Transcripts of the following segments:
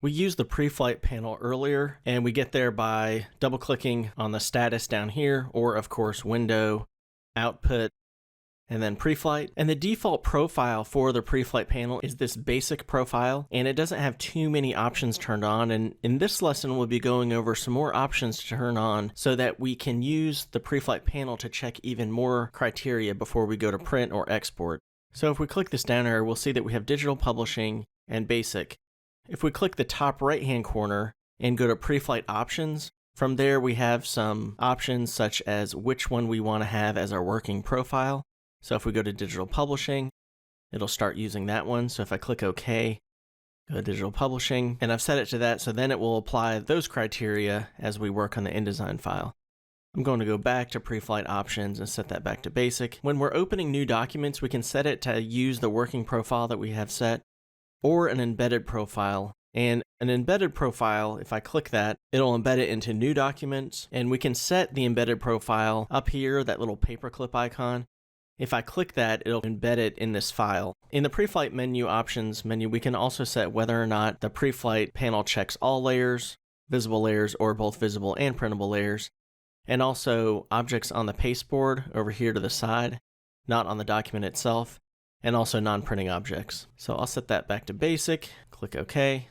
We used the Preflight panel earlier, and we get there by double-clicking on the status down here, or of course, Window, Output, and then Preflight. And the default profile for the Preflight panel is this basic profile, and it doesn't have too many options turned on. And in this lesson, we'll be going over some more options to turn on so that we can use the Preflight panel to check even more criteria before we go to print or export. So if we click this down arrow, we'll see that we have digital publishing and basic. If we click the top right-hand corner and go to Preflight options, from there we have some options such as which one we want to have as our working profile. So if we go to digital publishing, it'll start using that one. So if I click OK, go to digital publishing, and I've set it to that, so then it will apply those criteria as we work on the InDesign file. I'm going to go back to Preflight options and set that back to basic. When we're opening new documents, we can set it to use the working profile that we have set or an embedded profile. And an embedded profile, if I click that, it'll embed it into new documents, and we can set the embedded profile up here, that little paperclip icon. If I click that, it'll embed it in this file. In the Preflight menu options menu, we can also set whether or not the Preflight panel checks all layers, visible layers, or both visible and printable layers. And also objects on the pasteboard over here to the side, not on the document itself, and also non-printing objects. So I'll set that back to basic, click OK,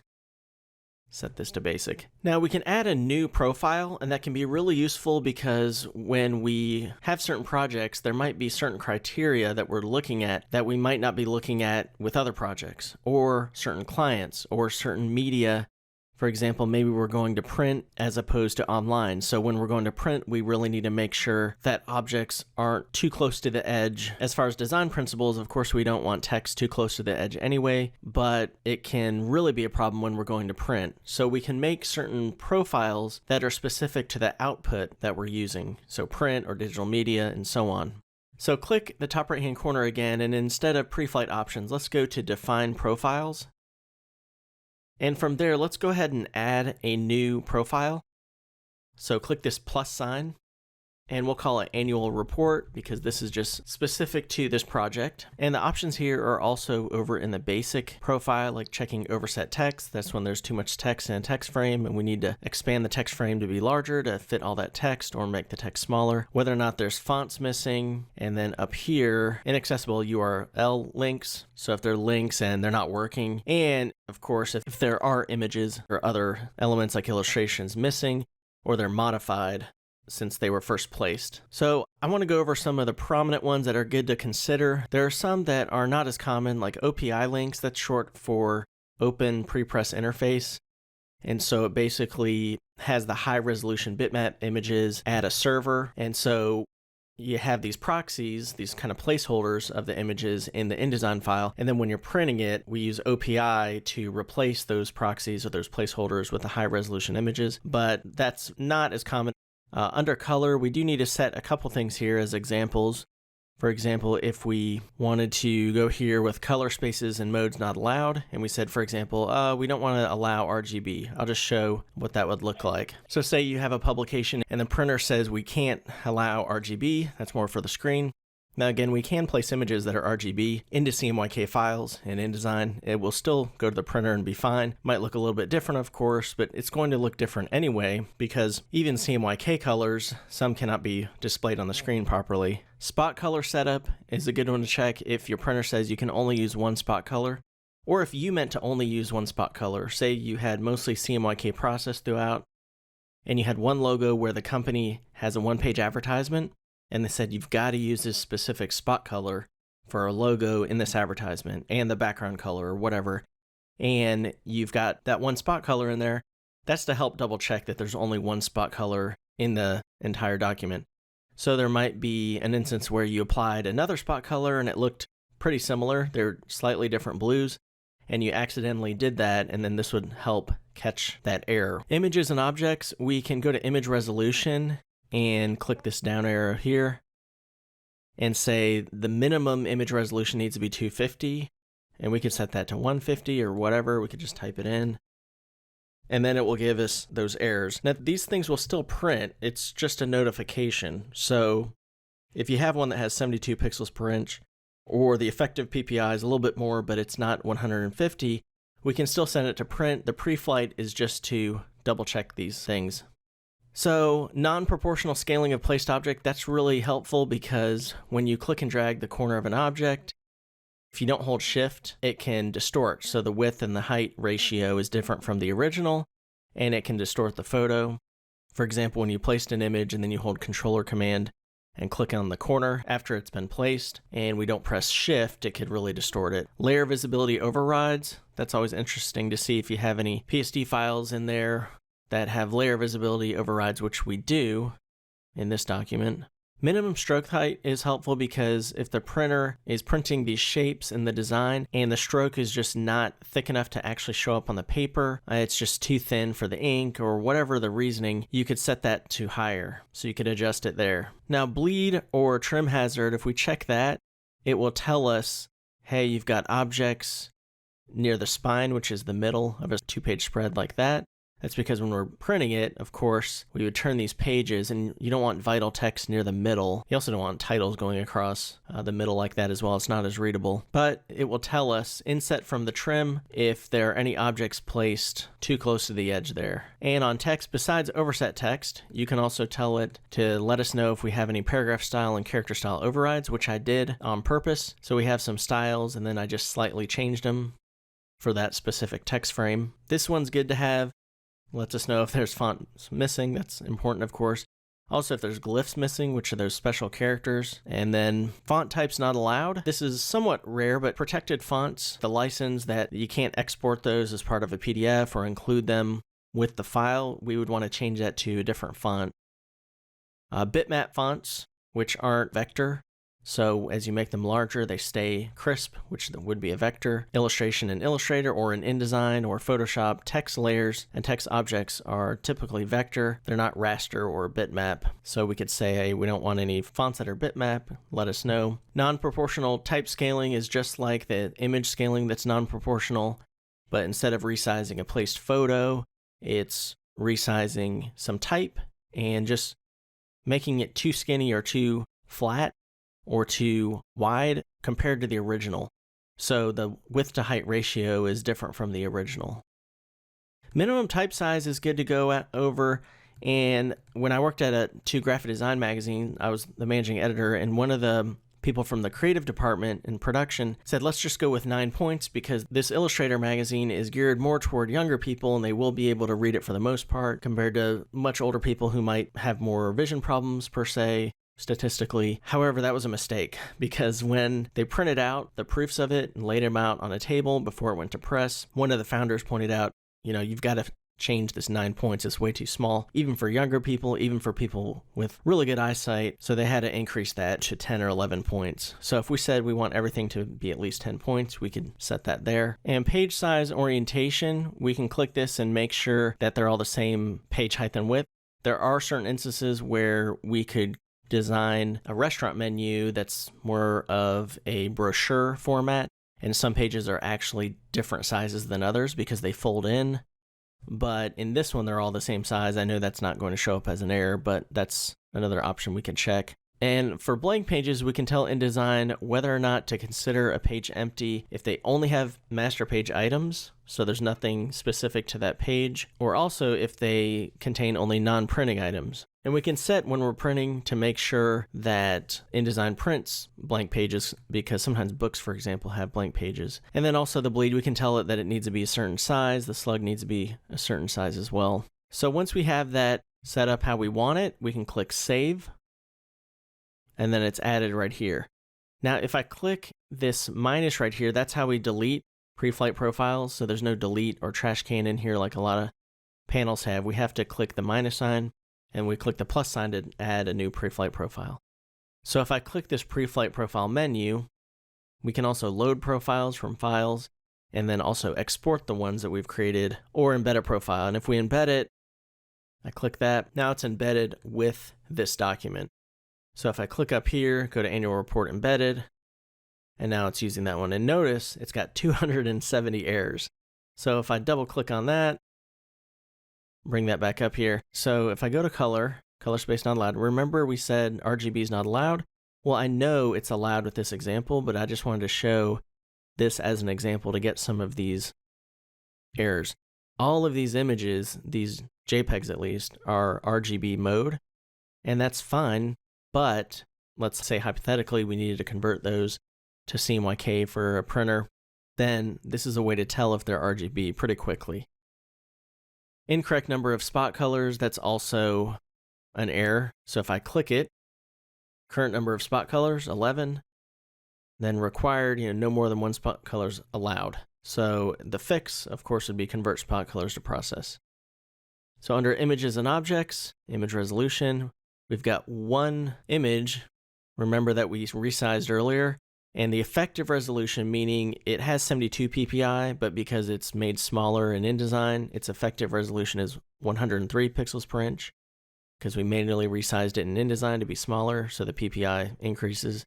set this to basic. Now we can add a new profile, and that can be really useful because when we have certain projects, there might be certain criteria that we're looking at that we might not be looking at with other projects, or certain clients, or certain media. For example, maybe we're going to print as opposed to online. So when we're going to print, we really need to make sure that objects aren't too close to the edge. As far as design principles, of course, we don't want text too close to the edge anyway, but it can really be a problem when we're going to print. So we can make certain profiles that are specific to the output that we're using. So print or digital media and so on. So click the top right-hand corner again, and instead of Preflight options, let's go to Define Profiles. And from there, let's go ahead and add a new profile. So click this plus sign, and we'll call it Annual Report because this is just specific to this project. And the options here are also over in the basic profile, like checking overset text. That's when there's too much text in a text frame and we need to expand the text frame to be larger to fit all that text or make the text smaller. Whether or not there's fonts missing, and then up here, inaccessible URL links. So if they're links and they're not working, and of course, if there are images or other elements like illustrations missing, or they're modified since they were first placed. So I want to go over some of the prominent ones that are good to consider. There are some that are not as common, like OPI links. That's short for Open Prepress Interface. And so it basically has the high resolution bitmap images at a server. And so you have these proxies, these kind of placeholders of the images in the InDesign file. And then when you're printing it, we use OPI to replace those proxies or those placeholders with the high resolution images. But that's not as common. Under color, we do need to set a couple things here as examples. For example, if we wanted to go here with color spaces and modes not allowed, and we said, for example, we don't want to allow RGB. I'll just show what that would look like. So say you have a publication and the printer says we can't allow RGB. That's more for the screen. Now again, we can place images that are RGB into CMYK files in InDesign. It will still go to the printer and be fine. Might look a little bit different, of course, but it's going to look different anyway because even CMYK colors, some cannot be displayed on the screen properly. Spot color setup is a good one to check if your printer says you can only use one spot color, or if you meant to only use one spot color. Say you had mostly CMYK process throughout, and you had one logo where the company has a one-page advertisement, and they said you've got to use this specific spot color for a logo in this advertisement and the background color or whatever, and you've got that one spot color in there, that's to help double check that there's only one spot color in the entire document. So there might be an instance where you applied another spot color and it looked pretty similar, they're slightly different blues, and you accidentally did that, and then this would help catch that error. Images and objects, we can go to image resolution and click this down arrow here and say the minimum image resolution needs to be 250, and we could set that to 150 or whatever. We could just type it in, and then it will give us those errors. Now these things will still print, it's just a notification. So if you have one that has 72 pixels per inch, or the effective PPI is a little bit more but it's not 150, we can still send it to print. The Preflight is just to double check these things. So non-proportional scaling of placed object, that's really helpful because when you click and drag the corner of an object, if you don't hold shift, it can distort. So the width and the height ratio is different from the original, and it can distort the photo. For example, when you placed an image and then you hold controller command and click on the corner after it's been placed, and we don't press shift, it could really distort it. Layer visibility overrides, that's always interesting to see if you have any PSD files in there that have layer visibility overrides, which we do in this document. Minimum stroke height is helpful because if the printer is printing these shapes in the design and the stroke is just not thick enough to actually show up on the paper, it's just too thin for the ink or whatever the reasoning, you could set that to higher. So you could adjust it there. Now bleed or trim hazard, if we check that, it will tell us, hey, you've got objects near the spine, which is the middle of a 2-page spread like that. That's because when we're printing it, of course, we would turn these pages and you don't want vital text near the middle. You also don't want titles going across the middle like that as well. It's not as readable. But it will tell us, inset from the trim, if there are any objects placed too close to the edge there. And on text, besides overset text, you can also tell it to let us know if we have any paragraph style and character style overrides, which I did on purpose. So we have some styles and then I just slightly changed them for that specific text frame. This one's good to have. Lets us know if there's fonts missing. That's important, of course. Also, if there's glyphs missing, which are those special characters. And then font types not allowed. This is somewhat rare, but protected fonts, the license that you can't export those as part of a PDF or include them with the file, we would want to change that to a different font. Bitmap fonts, which aren't vector. So as you make them larger, they stay crisp, which would be a vector. Illustration in Illustrator or in InDesign or Photoshop, text layers and text objects are typically vector. They're not raster or bitmap. So we could say, hey, we don't want any fonts that are bitmap. Let us know. Non-proportional type scaling is just like the image scaling that's non-proportional, but instead of resizing a placed photo, it's resizing some type and just making it too skinny or too flat or too wide compared to the original. So the width to height ratio is different from the original. Minimum type size is good to go over. And when I worked at a 2 graphic design magazine, I was the managing editor, and one of the people from the creative department in production said, let's just go with 9 points because this Illustrator magazine is geared more toward younger people and they will be able to read it for the most part compared to much older people who might have more vision problems per se. Statistically. However, that was a mistake because when they printed out the proofs of it and laid them out on a table before it went to press, one of the founders pointed out, you've got to change this 9 points. It's way too small, even for younger people, even for people with really good eyesight. So they had to increase that to 10 or 11 points. So if we said we want everything to be at least 10 points, we could set that there. And page size orientation, we can click this and make sure that they're all the same page height and width. There are certain instances where we could design a restaurant menu that's more of a brochure format, and some pages are actually different sizes than others because they fold in. But in this one, they're all the same size. I know that's not going to show up as an error, but that's another option we can check. And for blank pages, we can tell InDesign whether or not to consider a page empty if they only have master page items, so there's nothing specific to that page, or also if they contain only non-printing items. And we can set when we're printing to make sure that InDesign prints blank pages because sometimes books, for example, have blank pages. And then also the bleed, we can tell it that it needs to be a certain size. The slug needs to be a certain size as well. So once we have that set up how we want it, we can click Save. And then it's added right here. Now, if I click this minus right here, that's how we delete Preflight profiles. So there's no delete or trash can in here like a lot of panels have. We have to click the minus sign and we click the plus sign to add a new Preflight profile. So if I click this Preflight profile menu, we can also load profiles from files and then also export the ones that we've created or embed a profile. And if we embed it, I click that. Now it's embedded with this document. So if I click up here, go to Annual Report Embedded, and now it's using that one. And notice it's got 270 errors. So if I double click on that, bring that back up here. So if I go to color space not allowed, remember we said RGB is not allowed? Well, I know it's allowed with this example, but I just wanted to show this as an example to get some of these errors. All of these images, these JPEGs at least, are RGB mode, and that's fine, but let's say hypothetically we needed to convert those to CMYK for a printer, then this is a way to tell if they're RGB pretty quickly. Incorrect number of spot colors, that's also an error. So if I click it, current number of spot colors, 11, then required, no more than 1 spot colors allowed. So the fix, of course, would be convert spot colors to process. So under images and objects, image resolution, we've got one image. Remember that we resized earlier, and the effective resolution, meaning it has 72 ppi, but because it's made smaller in InDesign, its effective resolution is 103 pixels per inch, because we manually resized it in InDesign to be smaller, so the ppi increases.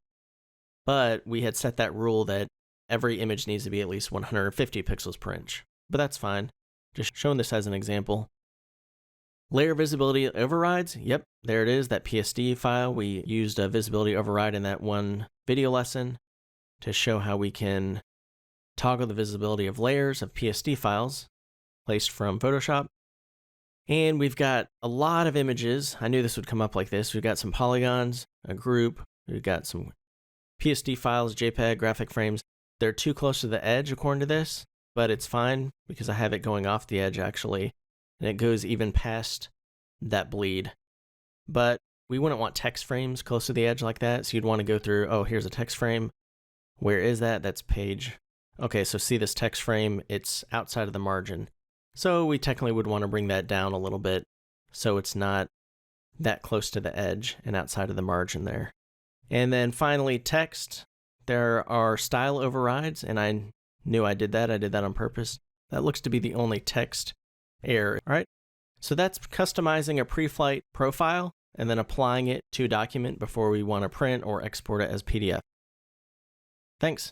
But we had set that rule that every image needs to be at least 150 pixels per inch, but that's fine. Just showing this as an example. Layer visibility overrides, yep, there it is, that PSD file. We used a visibility override in that one video lesson to show how we can toggle the visibility of layers of PSD files placed from Photoshop. And we've got a lot of images. I knew this would come up like this. We've got some polygons, a group, we've got some PSD files, JPEG, graphic frames. They're too close to the edge according to this, but it's fine because I have it going off the edge actually, and it goes even past that bleed. But we wouldn't want text frames close to the edge like that, so you'd want to go through, oh, here's a text frame. Where is that? That's page. Okay, so see this text frame, it's outside of the margin. So we technically would want to bring that down a little bit so it's not that close to the edge and outside of the margin there. And then finally, text. There are style overrides, and I knew I did that. I did that on purpose. That looks to be the only text error. All right, so that's customizing a Preflight profile and then applying it to a document before we want to print or export it as PDF. Thanks.